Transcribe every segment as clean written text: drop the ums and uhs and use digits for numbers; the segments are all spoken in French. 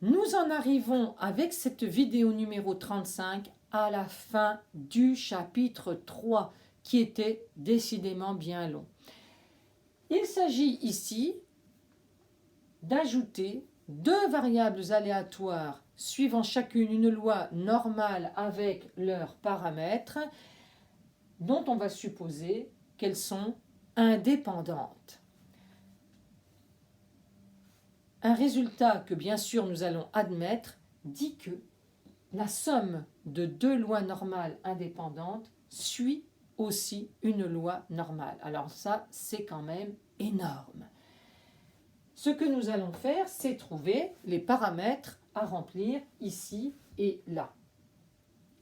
Nous en arrivons avec cette vidéo numéro 35 à la fin du chapitre 3 qui était décidément bien long. Il s'agit ici d'ajouter deux variables aléatoires suivant chacune une loi normale avec leurs paramètres dont on va supposer qu'elles sont indépendantes. Un résultat que bien sûr nous allons admettre dit que la somme de deux lois normales indépendantes suit aussi une loi normale. Alors ça, c'est quand même énorme. Ce que nous allons faire, c'est trouver les paramètres à remplir ici et là.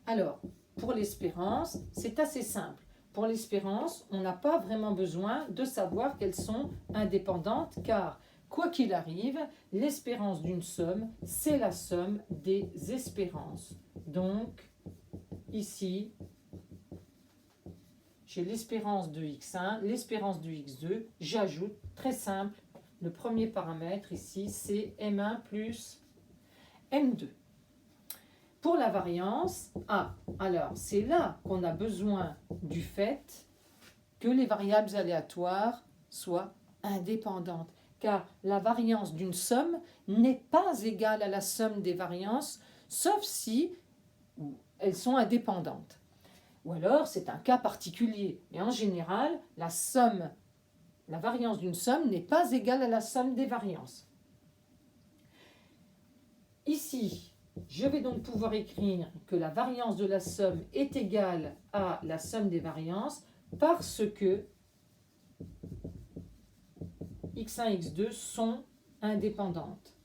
Alors, pour l'espérance, c'est assez simple. Pour l'espérance, on n'a pas vraiment besoin de savoir qu'elles sont indépendantes, car quoi qu'il arrive, l'espérance d'une somme, c'est la somme des espérances. Donc, ici, j'ai l'espérance de x1, l'espérance de x2, j'ajoute, très simple, le premier paramètre ici, c'est m1 plus m2. Pour la variance, alors c'est là qu'on a besoin du fait que les variables aléatoires soient indépendantes. Car la variance d'une somme n'est pas égale à la somme des variances, sauf si elles sont indépendantes. Ou alors, c'est un cas particulier. Mais en général, la variance d'une somme n'est pas égale à la somme des variances. Ici, je vais donc pouvoir écrire que la variance de la somme est égale à la somme des variances parce que x1 et x2 sont indépendantes.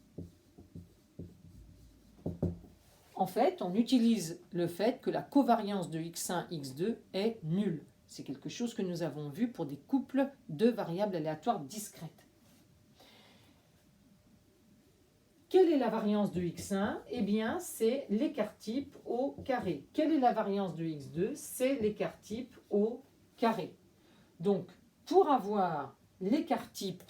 En fait, on utilise le fait que la covariance de x1 et x2 est nulle. C'est quelque chose que nous avons vu pour des couples de variables aléatoires discrètes. Quelle est la variance de x1? Eh bien, c'est l'écart type au carré. Quelle est la variance de x2? C'est l'écart type au carré. Donc, pour avoir l'écart type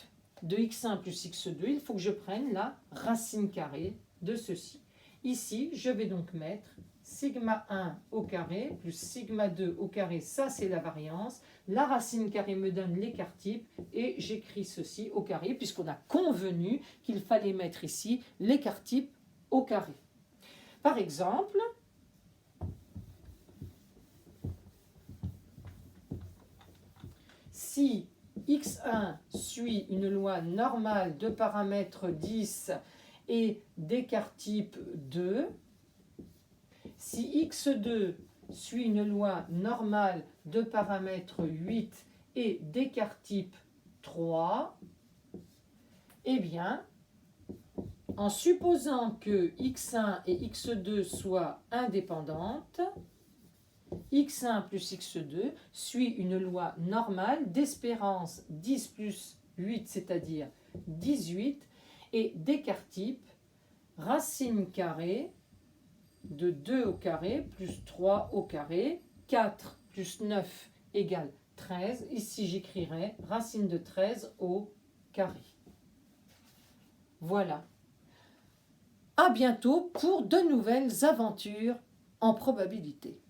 de x1 plus x2, il faut que je prenne la racine carrée de ceci. Ici, je vais donc mettre sigma 1 au carré plus sigma 2 au carré, ça c'est la variance. La racine carrée me donne l'écart type et j'écris ceci au carré puisqu'on a convenu qu'il fallait mettre ici l'écart type au carré. Par exemple, si x1 suit une loi normale de paramètre 10 et d'écart type 2, si x2 suit une loi normale de paramètre 8 et d'écart type 3, eh bien, en supposant que x1 et x2 soient indépendantes, x1 plus x2 suit une loi normale d'espérance 10 plus 8, c'est-à-dire 18, et d'écart type racine carrée de 2 au carré plus 3 au carré, 4 plus 9 égale 13. Ici, j'écrirai racine de 13 au carré. Voilà. À bientôt pour de nouvelles aventures en probabilité.